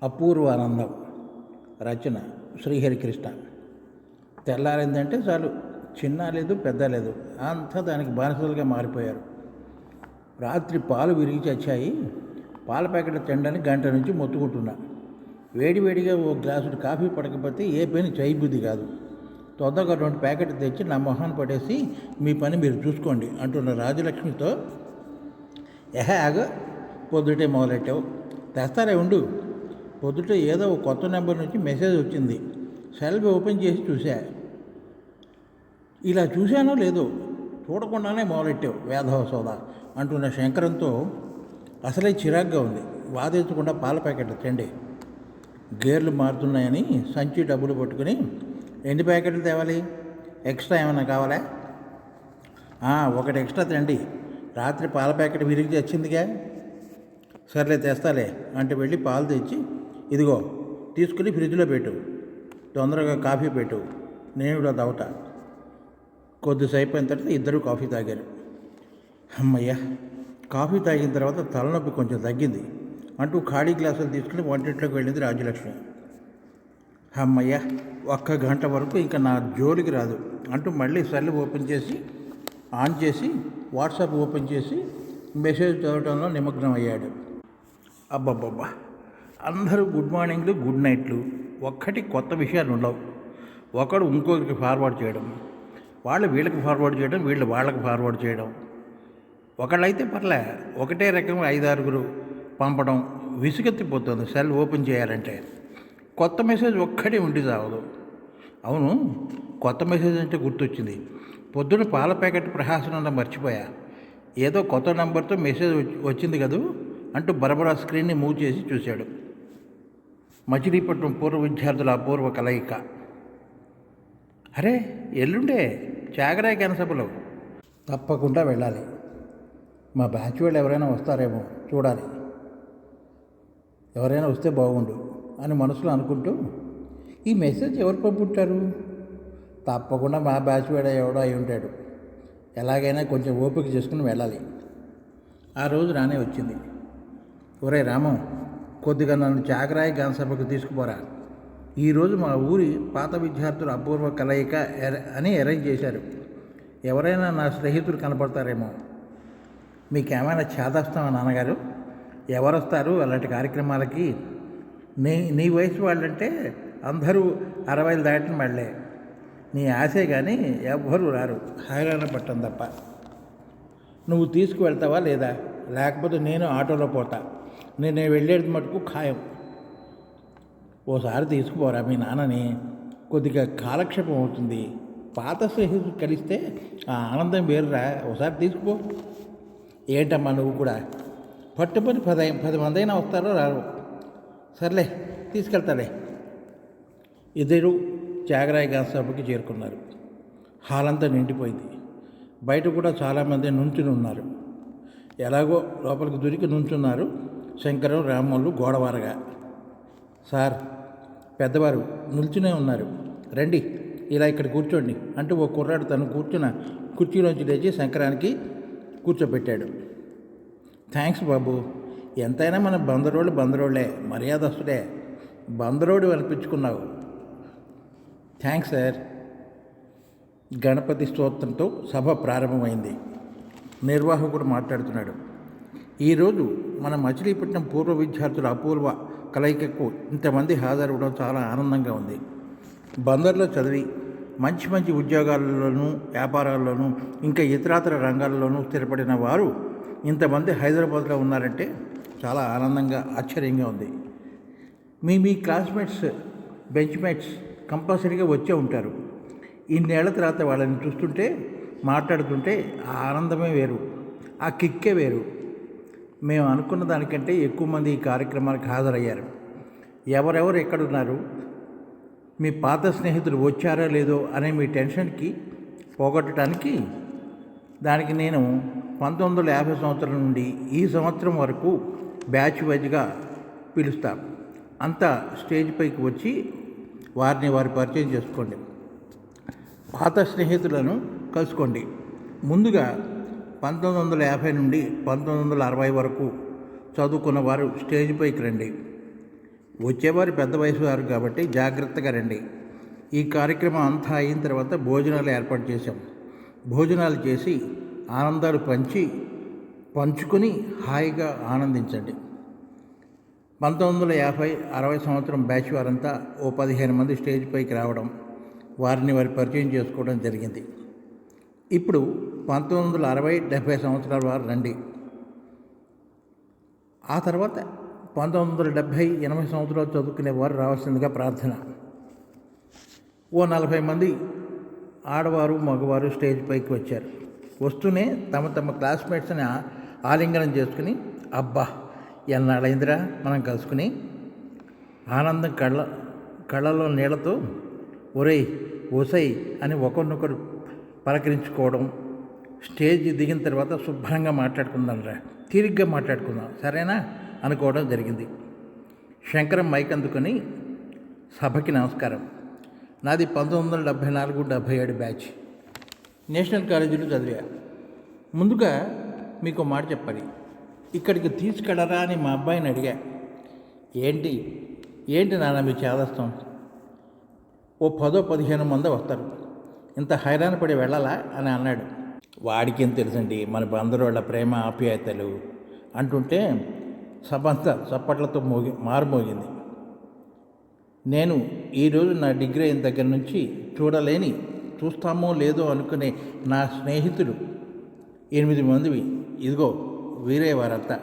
అపూర్వానందం రచన శ్రీహరికృష్ణ. తెల్లారిందంటే చాలు, చిన్న లేదు పెద్ద లేదు, అంతా దానికి బానిసలుగా మారిపోయారు. రాత్రి పాలు విరిగి చచ్చాయి. పాల ప్యాకెట్ తినడానికి గంట నుంచి మొత్తుకుంటున్నా. వేడివేడిగా ఓ గ్లాసుడు కాఫీ పడకపోతే ఏ పని చేయబుద్ధి కాదు. తొందరగా 2 ప్యాకెట్లు తెచ్చి నా మొహాన్ని పడేసి మీ పని మీరు చూసుకోండి అంటున్న రాజలక్ష్మితో, ఆగ పొద్దుటే మొదలెట్టావు, తెస్తారే ఉండు. పొద్దుటే ఏదో ఒక కొత్త నెంబర్ నుంచి మెసేజ్ వచ్చింది. సెల్ ఓపెన్ చేసి చూసా. ఇలా చూశానో లేదో, చూడకుండానే మొదలెట్టావు వేధవ సోదా అంటున్న శంకరంతో అసలే చిరాగ్గా ఉంది. వాదించకుండా పాల ప్యాకెట్లు తిండి. గేర్లు మారుతున్నాయని సంచి డబ్బులు పట్టుకుని, ఎన్ని ప్యాకెట్లు తేవాలి, ఎక్స్ట్రా ఏమైనా కావాలా? ఒకటి ఎక్స్ట్రా తిండి, రాత్రి పాల ప్యాకెట్ విరిగి తెచ్చిందిగా. సర్లే తెస్తాలే అంటే వెళ్ళి పాలు తెచ్చి, ఇదిగో తీసుకుని ఫ్రిడ్జ్లో పెట్టు, తొందరగా కాఫీ పెట్టు, నేను కూడా తాగుతా. కొద్దిసేపు అయిన తర్వాత ఇద్దరు కాఫీ తాగారు. అమ్మయ్య, కాఫీ తాగిన తర్వాత తలనొప్పి కొంచెం తగ్గింది అంటూ ఖాళీ గ్లాసులు తీసుకుని వంటింట్లోకి వెళ్ళింది రాజలక్ష్మి. అమ్మయ్య, 1 గంట వరకు ఇంకా నా జోలికి రాదు అంటూ మళ్ళీ సెల్ ఆన్ చేసి వాట్సాప్ ఓపెన్ చేసి మెసేజ్ చదవడంలో నిమగ్నం అయ్యాడు. అబ్బబ్బబ్బా, అందరూ గుడ్ మార్నింగ్లు, గుడ్ నైట్లు, ఒక్కటి కొత్త విషయాలు ఉండవు. ఒకడు ఇంకొకరికి ఫార్వర్డ్ చేయడం, వాళ్ళు వీళ్ళకి ఫార్వర్డ్ చేయడం, వీళ్ళు వాళ్ళకి ఫార్వర్డ్ చేయడం. ఒకళ్ళైతే పర్లే, ఒకటే రకం 5-6 పంపడం విసుగెత్తిపోతుంది. సెల్ ఓపెన్ చేయాలంటే కొత్త మెసేజ్ ఒక్కటే ఉండి చావదు. అవును, కొత్త మెసేజ్ అంటే గుర్తొచ్చింది. పొద్దున పాల ప్యాకెట్ ప్రహాసనంలో మర్చిపోయా. ఏదో కొత్త నెంబర్తో మెసేజ్ వచ్చింది కదూ అంటూ బరబరా స్క్రీన్ని మూవ్ చేసి చూశాడు. మచిలీపట్నం పూర్వ విద్యార్థుల అపూర్వ కలయిక. అరే, ఎల్లుండే చాగరాయ కనసభలో తప్పకుండా వెళ్ళాలి. మా బ్యాచ్ వాళ్ళు ఎవరైనా వస్తారేమో చూడాలి. ఎవరైనా వస్తే బాగుండు అని మనసులో అనుకుంటూ, ఈ మెసేజ్ ఎవరు పంపుంటారు? తప్పకుండా మా బ్యాచ్ వాడు ఎవడో అయి ఉంటాడు. ఎలాగైనా కొంచెం ఓపిక చేసుకుని వెళ్ళాలి. ఆ రోజు రానే వచ్చింది. ఒరే రామం, కొద్దిగా నన్ను చాగరాయ గాన సభకు తీసుకుపోరా. ఈరోజు మా ఊరి పాత విద్యార్థుల అపూర్వ కలయిక అని అరేంజ్ చేశారు. ఎవరైనా నా స్నేహితులు కనపడతారేమో. మీకేమైనా చేదస్తామా నాన్నగారు? ఎవరు వస్తారు అలాంటి కార్యక్రమాలకి? నీ వయసు వాళ్ళంటే అందరూ 60 దాటిన వాళ్ళే. నీ ఆశే కానీ ఎవ్వరూ రారు, హైరాణ పట్టం తప్ప. నువ్వు తీసుకువెళ్తావా లేదా? లేకపోతే నేను ఆటోలో పోతా. నేను వెళ్ళేది మటుకు ఖాయం. ఓసారి తీసుకుపోరా మీ నాన్నని, కొద్దిగా కాలక్షేపం అవుతుంది. పాత స్నేహితులు కలిస్తే ఆ ఆనందం వేరురా. ఒకసారి తీసుకుపో. ఏంటమ్మా నువ్వు కూడా? పట్టుపని 10 మంది అయినా వస్తారో రారు. సర్లే, తీసుకెళ్తాలే. ఇద్దరు చాగరాయ గాన సభకి చేరుకున్నారు. హాల్ అంతా నిండిపోయింది. బయట కూడా చాలామంది నుంచుని ఉన్నారు. ఎలాగో లోపలికి దొరికి నుంచున్నారు. శంకరం, రామోళ్ళు గోడవారగా. సార్, పెద్దవారు నిల్చునే ఉన్నారు, రండి ఇలా ఇక్కడ కూర్చోండి అంటూ ఓ కుర్రాడు తను కూర్చున్న కుర్చీలోంచి లేచి శంకరానికి కూర్చోబెట్టాడు. థ్యాంక్స్ బాబు, ఎంతైనా మన బందరోళ్ళే, మర్యాదస్తుడే. బందరోడు అనిపించుకున్నావు. Thanks sir. గణపతి స్తోత్రంతో సభ ప్రారంభమైంది. నిర్వాహకుడు మాట్లాడుతున్నాడు. ఈరోజు మన మచిలీపట్నం పూర్వ విద్యార్థుల అపూర్వ కలయికకు ఇంతమంది హాజరవడం చాలా ఆనందంగా ఉంది. బందర్లో చదివి మంచి మంచి ఉద్యోగాల్లోనూ, వ్యాపారాల్లోనూ, ఇంకా ఇతరాతర రంగాల్లోనూ స్థిరపడిన వారు ఇంతమంది హైదరాబాద్లో ఉన్నారంటే చాలా ఆనందంగా, ఆశ్చర్యంగా ఉంది. మీ క్లాస్మేట్స్, బెంచ్మేట్స్ కంపల్సరీగా వచ్చే ఉంటారు. ఇన్నేళ్ల తర్వాత వాళ్ళని చూస్తుంటే, మాట్లాడుతుంటే ఆ ఆనందమే వేరు, ఆ కిక్కే వేరు. మేము అనుకున్న దానికంటే ఎక్కువ మంది ఈ కార్యక్రమానికి హాజరయ్యారు. ఎవరెవరు ఎక్కడున్నారు, మీ పాత స్నేహితులు వచ్చారో లేదో అనే మీ టెన్షన్కి పోగొట్టడానికి దానికి నేను 1950 సంవత్సరం నుండి ఈ సంవత్సరం వరకు బ్యాచ్ వైజ్గా పిలుస్తాను. అంతా స్టేజ్ పైకి వచ్చి వారి పరిచయం చేసుకోండి. పాత స్నేహితులను కలుసుకోండి. ముందుగా 1950 నుండి 1960 వరకు చదువుకున్న వారు స్టేజ్ పైకి రండి. వచ్చేవారు పెద్ద వయసు వారు కాబట్టి జాగ్రత్తగా రండి. ఈ కార్యక్రమం అంతా అయిన తర్వాత భోజనాలు ఏర్పాటు చేశాం. భోజనాలు చేసి ఆనందాలు పంచుకొని హాయిగా ఆనందించండి. 1950-60 సంవత్సరం బ్యాచ్ వారంతా ఓ 15 మంది స్టేజ్ పైకి రావడం, వారిని పరిచయం చేసుకోవడం జరిగింది. ఇప్పుడు 1960-70 సంవత్సరాల వారు రండి. ఆ తర్వాత 1970-80 సంవత్సరాలు చదువుకునే వారు రావాల్సిందిగా ప్రార్థన. ఓ 40 మంది ఆడవారు మగవారు స్టేజ్ పైకి వచ్చారు. వస్తూనే తమ క్లాస్మేట్స్ని ఆలింగనం చేసుకుని, అబ్బా ఎన్నాళ్ళైందిరా మనం కలుసుకుని, ఆనందం కళ్ళలో నీళ్లతో ఒరేయ్ ఓసై అని ఒకరినొకరు పలకరించుకోవడం, స్టేజ్ దిగిన తర్వాత శుభ్రంగా మాట్లాడుకుందాంరా, తీరిగ్గా మాట్లాడుకుందాం సరేనా అనుకోవడం జరిగింది. శంకరం మైక్ అందుకొని, సభకి నమస్కారం. నాది 1974-77 బ్యాచ్. నేషనల్ కాలేజీలో చదివా. ముందుగా మీకు మాట చెప్పాలి, ఇక్కడికి తీసుకెళ్ళరా అని మా అబ్బాయిని అడిగా. ఏంటి నాన్న మీ చేదస్తాం, ఓ 10-15 మంది వస్తారు, ఇంత హైరాణ పడి వెళ్ళాలా అని అన్నాడు. వాడికి ఏం తెలుసండి మన బంధువుల ప్రేమ ఆప్యాయతలు అంటుంటే సభంతా చప్పట్లతో మారుమోగింది. నేను ఈరోజు నా డిగ్రీ అయిన దగ్గర నుంచి చూస్తామో లేదో అనుకునే నా స్నేహితులు 8 మంది ఇదిగో వీరే వారంతా.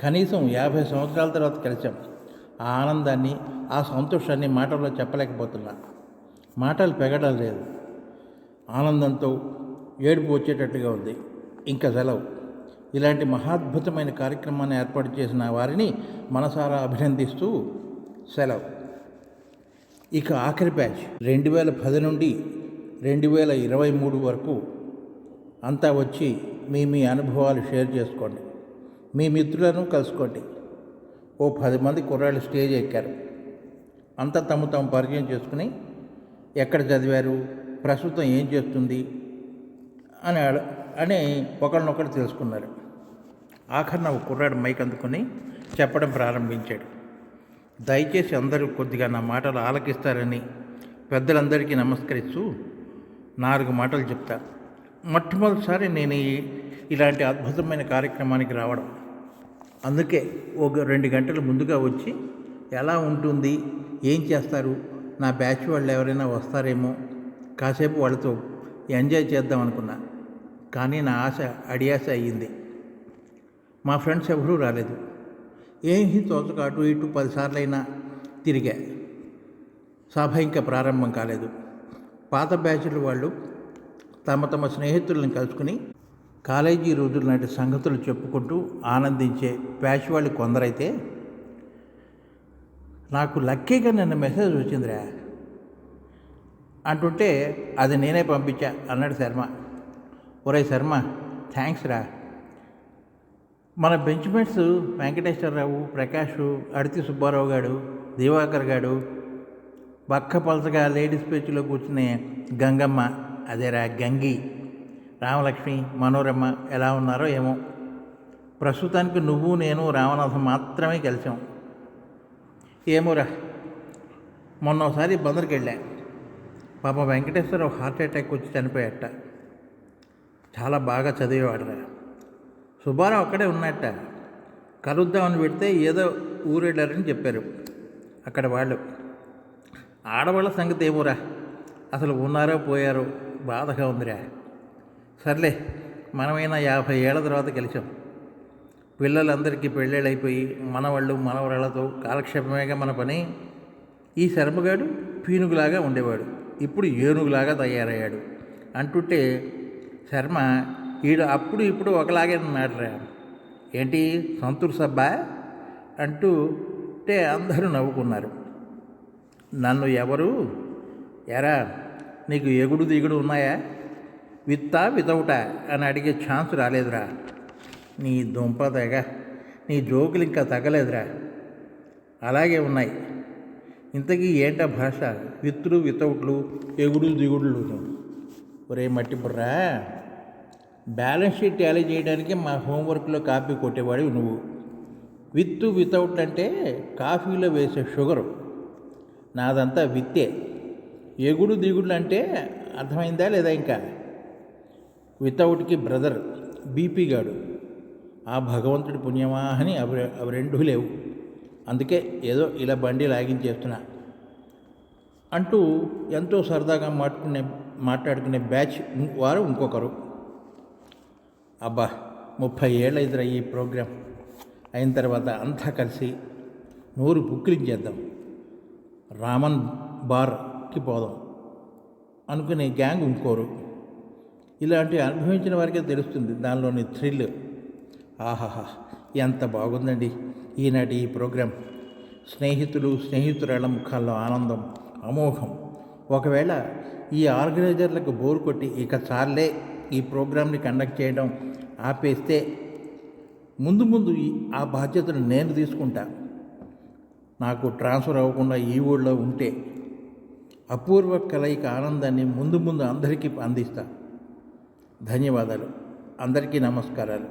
కనీసం 50 సంవత్సరాల తర్వాత కలిసాం. ఆ ఆనందాన్ని, ఆ సంతోషాన్ని మాటల్లో చెప్పలేకపోతున్నా. మాటలు పెగడం లేదు. ఆనందంతో ఏడుపు వచ్చేటట్టుగా ఉంది. ఇంకా సెలవు. ఇలాంటి మహాద్భుతమైన కార్యక్రమాన్ని ఏర్పాటు చేసిన వారిని మనసారా అభినందిస్తూ సెలవు. ఇక ఆఖరి బ్యాచ్ 2010 నుండి 2023 వరకు అంతా వచ్చి మీ అనుభవాలు షేర్ చేసుకోండి, మీ మిత్రులను కలుసుకోండి. ఓ 10 మంది కుర్రాళ్ళు స్టేజ్ ఎక్కారు. అంతా తమ పరిచయం చేసుకుని ఎక్కడ చదివారు, ప్రస్తుతం ఏం చేస్తుంది అని ఒకరినొకరు తెలుసుకున్నారు. ఆఖరిన ఒక కుర్రాడు మైక్ అందుకొని చెప్పడం ప్రారంభించాడు. దయచేసి అందరూ కొద్దిగా నా మాటలు ఆలకిస్తారని పెద్దలందరికీ నమస్కరిస్తూ 4 మాటలు చెప్తా. మొట్టమొదటిసారి నేను ఇలాంటి అద్భుతమైన కార్యక్రమానికి రావడం. అందుకే ఒక 2 గంటలు ముందుగా వచ్చి ఎలా ఉంటుంది, ఏం చేస్తారు, నా బ్యాచ్ వాళ్ళు ఎవరైనా వస్తారేమో, కాసేపు వాళ్ళతో ఎంజాయ్ చేద్దాం అనుకున్నా. కానీ నా ఆశ అడియాస అయ్యింది. మా ఫ్రెండ్స్ ఎవరూ రాలేదు. ఏమీ తోచక అటు ఇటు 10 సార్లైనా తిరిగా. సభ ఇంకా ప్రారంభం కాలేదు. పాత బ్యాచ్ల వాళ్ళు తమ స్నేహితులను కలుసుకుని కాలేజీ రోజుల నాటి సంగతులు చెప్పుకుంటూ ఆనందించే బ్యాచ్ వాళ్ళు కొందరైతే, నాకు లక్కీగా నిన్న మెసేజ్ వచ్చిందిరా అంటుంటే అది నేనే పంపించా అన్నాడు శర్మ. ఒరే శర్మ, థ్యాంక్స్ రా. మన బెంచ్మేట్స్ వెంకటేశ్వరరావు, ప్రకాష్, అడితి సుబ్బారావు గారు, దివాకర్ గారు, బక్క పలసగా లేడీస్ పేచ్లో కూర్చునే గంగమ్మ, అదేరా గంగి, రామలక్ష్మి, మనోరమ్మ ఎలా ఉన్నారో ఏమో. ప్రస్తుతానికి నువ్వు నేను రామనాథం మాత్రమే కలిసాం. ఏమోరా, మొన్నోసారి బందరికి వెళ్ళా. పాప వెంకటేశ్వరరావు హార్ట్ అటాక్ వచ్చి చనిపోయాట. చాలా బాగా చదివేవాడురా. సుబ్బారావు అక్కడే ఉన్నట్ట. కలుద్దామని పెడితే ఏదో ఊరెళ్ళారని చెప్పారు అక్కడ వాళ్ళు. ఆడవాళ్ళ సంగతి ఏమోరా, అసలు ఉన్నారో పోయారో బాధగా ఉందిరా. సర్లే, మనమైనా 50 ఏళ్ల తర్వాత కలిసాం. పిల్లలందరికీ పెళ్ళిళ్ళు అయిపోయి మనవాళ్ళు మనవరాళ్లతో కాలక్షేపమేగా మన పని. ఈ శర్మగాడు పీనుగులాగా ఉండేవాడు, ఇప్పుడు ఏనుగులాగా తయారయ్యాడు అంటుంటే శర్మ, ఈడు అప్పుడు ఇప్పుడు ఒకలాగే ఉన్నాడురా. ఏంటి సంతూర్ సబ్బా అంటూటే అందరూ నవ్వుకున్నారు. నన్ను ఎవరు ఎరా నీకు ఎగుడు దిగుడు ఉన్నాయా, విత్తా వితౌటా అని అడిగే ఛాన్స్ రాలేదురా. నీ దుంప తెగ, నీ జోకులు ఇంకా తగ్గలేదురా, అలాగే ఉన్నాయి. ఇంతకీ ఏంటా భాష, విత్తులు వితౌట్లు, ఎగుడు దిగుడులు. ఒరే మట్టి బుర్రా, బ్యాలెన్స్ షీట్ టాలీ చేయడానికి మా హోంవర్క్లో కాపీ కొట్టేవాడివి నువ్వు. విత్ వితౌట్ అంటే కాఫీలో వేసే షుగరు, నాదంతా విత్తే. ఎగుడు దిగుడు అంటే అర్థమైందా లేదా? ఇంకా వితౌట్కి బ్రదర్ బీపీ గాడు. ఆ భగవంతుడి పుణ్యమా అని అవి రెండూ లేవు. అందుకే ఏదో ఇలా బండి లాగించేస్తున్నా అంటూ ఎంతో సరదాగా మాట్లాడుకునే బ్యాచ్ వారు ఇంకొకరు. అబ్బా, 30 ఏళ్ళు అయిందిరా ఈ ప్రోగ్రాం. అయిన తర్వాత అంతా కలిసి నోరు పుక్కిలించేద్దాం, రామన్ బార్కి పోదాం అనుకునే గ్యాంగ్ ఇంకోరు. ఇలాంటివి అనుభవించిన వారికే తెలుస్తుంది దానిలోని థ్రిల్. ఆహాహా, ఎంత బాగుందండి ఈనాటి ఈ ప్రోగ్రాం. స్నేహితురాళ్ళ ముఖాల్లో ఆనందం అమోఘం. ఒకవేళ ఈ ఆర్గనైజర్లకు బోరు కొట్టి ఇక చాలే ఈ ప్రోగ్రాంని కండక్ట్ చేయడం ఆపేస్తే ముందు ఆ బాధ్యతను నేను తీసుకుంటా. నాకు ట్రాన్స్ఫర్ అవ్వకుండా ఈ ఊళ్ళో ఉంటే అపూర్వ కలయిక ఆనందాన్ని ముందు అందరికీ అందిస్తా. ధన్యవాదాలు. అందరికీ నమస్కారాలు.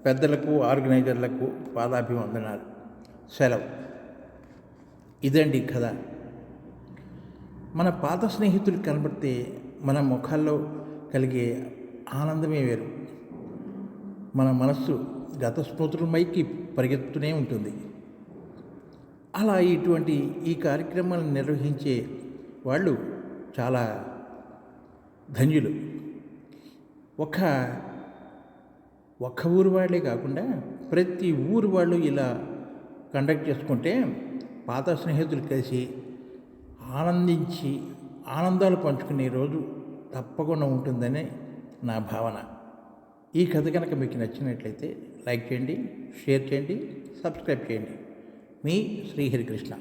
పెద్దలకు ఆర్గనైజర్లకు పాదాభివందనాలు. సెలవు. ఇదండి కథ. మన పాత స్నేహితులు కనబడితే మన ముఖాల్లో కలిగే ఆనందమే వేరు. మన మనస్సు గత స్మృతులమైకి పరిగెత్తుతూనే ఉంటుంది. అలా ఇటువంటి ఈ కార్యక్రమాలను నిర్వహించే వాళ్ళు చాలా ధన్యులు. ఒక్క ఊరు వాళ్ళే కాకుండా ప్రతి ఊరు వాళ్ళు ఇలా కండక్ట్ చేసుకుంటే పాత స్నేహితులు కలిసి ఆనందించి ఆనందాలు పంచుకునే రోజు తప్పకుండా ఉంటుందని నా భావన. ఈ కథ కనుక మీకు నచ్చినట్లయితే లైక్ చేయండి, షేర్ చేయండి, సబ్స్క్రైబ్ చేయండి. మీ శ్రీహరికృష్ణ.